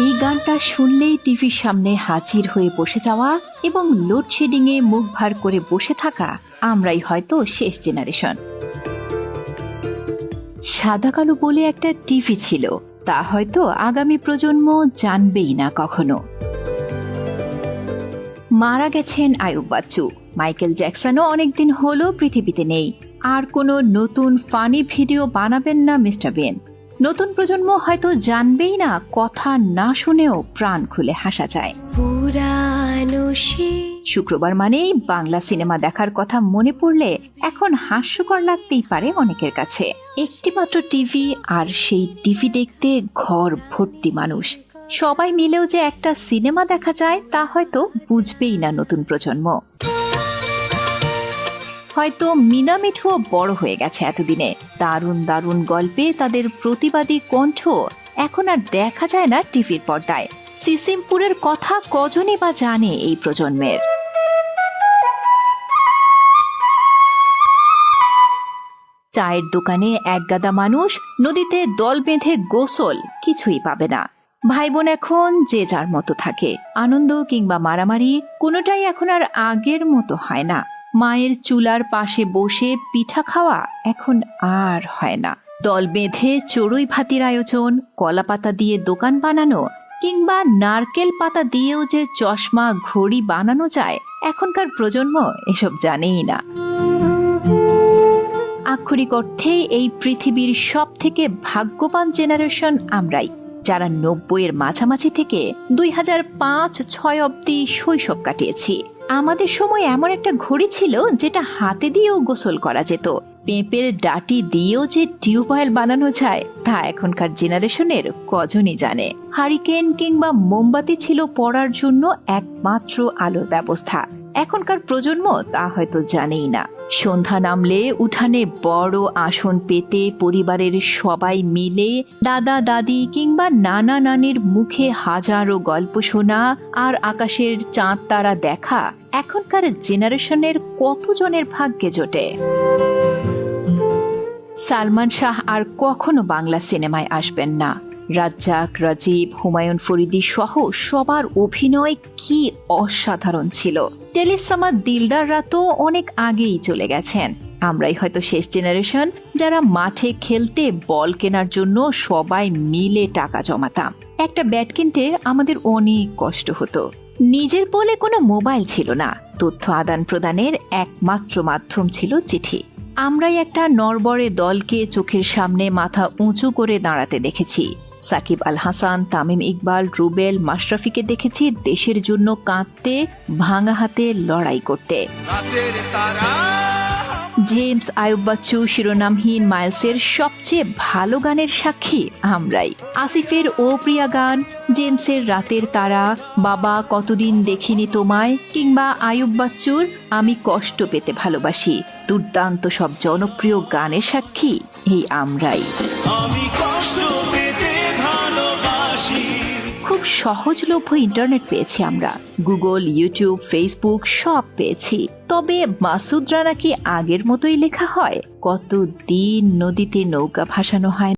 এই গানটা শুনলেই টিভির সামনে হাজির হয়ে বসে যাওয়া এবং লোডশেডিংয়ে মুখ ভার করে বসে থাকা আমরাই হয়তো শেষ জেনারেশন। সাদা কালো বলে একটা টিভি ছিল, তা হয়তো আগামী প্রজন্ম জানবেই না কখনো। মারা গেছেন আয়ুব বাচ্চু, মাইকেল জ্যাকসনও অনেকদিন হলো পৃথিবীতে নেই। আর কোনো নতুন ফানি ভিডিও বানাবেন না মিস্টার বেন। নতুন প্রজন্ম হয়তো জানবেই না, কথা না শুনেও প্রাণ খুলে হাসা যায়। শুক্রবার মানেই বাংলা সিনেমা দেখার কথা মনে পড়লে এখন হাস্যকর লাগতেই পারে অনেকের কাছে। একটিমাত্র টিভি, আর সেই টিভি দেখতে ঘর ভর্তি মানুষ। সবাই মিলেও যে একটা সিনেমা দেখা যায় তা হয়তো বুঝবেই না নতুন প্রজন্ম। হয়তো মিনা মিঠুও বড় হয়ে গেছে এতদিনে। দারুণ দারুণ গল্পে তাদের প্রতিবাদী কণ্ঠ এখন আর দেখা যায় না টিভির পর্দায়। সিসিমপুরের কথা কজনই বা জানে এই প্রজন্মের। চায়ের দোকানে একগাদা মানুষ, নদীতে দল বেঁধে গোসল, কিছুই পাবে না। ভাই বোন এখন যে যার মতো থাকে। আনন্দ কিংবা মারামারি কোনোটাই এখন আর আগের মতো হয় না। মায়ের চুলার পাশে বসে পিঠা খাওয়া এখন আর হয় না। দল বেঁধে চড়ুই ভাতির আয়োজন, কলা পাতা দিয়ে দোকান বানানো কিংবা নারকেল পাতা দিয়েও যে চশমা ঘড়ি বানানো যায়, এখনকার প্রজন্ম এসব জানেই না। আক্ষরিক অর্থে এই পৃথিবীর সব থেকে ভাগ্যবান জেনারেশন আমরাই, যারা 90-এর মাঝামাঝি থেকে 2005-06 অব্দি শৈশব কাটিয়েছি। আমাদের সময় এমন একটা ঘড়ি ছিল যেটা হাতে দিয়েও গোসল করা যেত। পেঁপের ডাটি দিয়েও যে টিউবওয়েল বানানো যায় তা এখনকার জেনারেশনের কজনই জানে। হারিকেন কিংবা মোমবাতি ছিল পড়ার জন্য একমাত্র আলোর ব্যবস্থা। এখনকার প্রজন্ম তা হয়তো জানেই না। সন্ধ্যা নামলে উঠানে বড় আসন পেতে পরিবারের সবাই মিলে দাদা দাদি কিংবা নানা নানির মুখে হাজারো গল্প শোনা আর আকাশের চাঁদ তারা দেখা এখনকার জেনারেশনের কতজনের ভাগ্যে জোটে। সালমান শাহ আর কখনো বাংলা সিনেমায় আসবেন না। রাজ্জাক, রাজীব, হুমায়ুন ফরিদি সহ সবার অভিনয় কি অসাধারণ ছিল। টেলিসামাদ দিলদাররা তো অনেক আগেই চলে গেছেন। আমরাই হয়তো শেষ জেনারেশন যারা মাঠে খেলতে বল কেনার জন্য সবাই মিলে টাকা জমাতাম। একটা ব্যাট কিনতে আমাদের অনেক কষ্ট হতো। নিজের বলে কোনো মোবাইল ছিল না। তথ্য আদান প্রদানের একমাত্র মাধ্যম ছিল চিঠি। আমরাই একটা নড়বড়ে দলকে চোখের সামনে মাথা উঁচু করে দাঁড়াতে দেখেছি। সাকিব আল হাসান, তামিম ইকবাল, রুবেল, মাশরাফিকে দেখেছি দেশের জন্য কাঁদতে, ভাঙা হাতে লড়াই করতে। জেমস, আয়ুব বাচ্চু, শিরোনামহীন মাইলসের সবচেয়ে ভালো গানের সাক্ষী আমরাই। আসিফের ও প্রিয়া গান, জেমসের রাতের তারা, বাবা কতদিন দেখিনি তোমায় কিংবা আয়ুব বাচ্চুর আমি কষ্ট পেতে ভালোবাসি, দুর্দান্ত সব জনপ্রিয় গানের সাক্ষী এই আমরাই। খুব সহজলভ্য ইন্টারনেট পেয়েছি আমরা। গুগল, ইউটিউব, ফেসবুক সব পেয়েছি। তবে মাসুদ রানা কি আগের মতোই লেখা হয়? কতদিন নদীতে নৌকা ভাসানো হয়।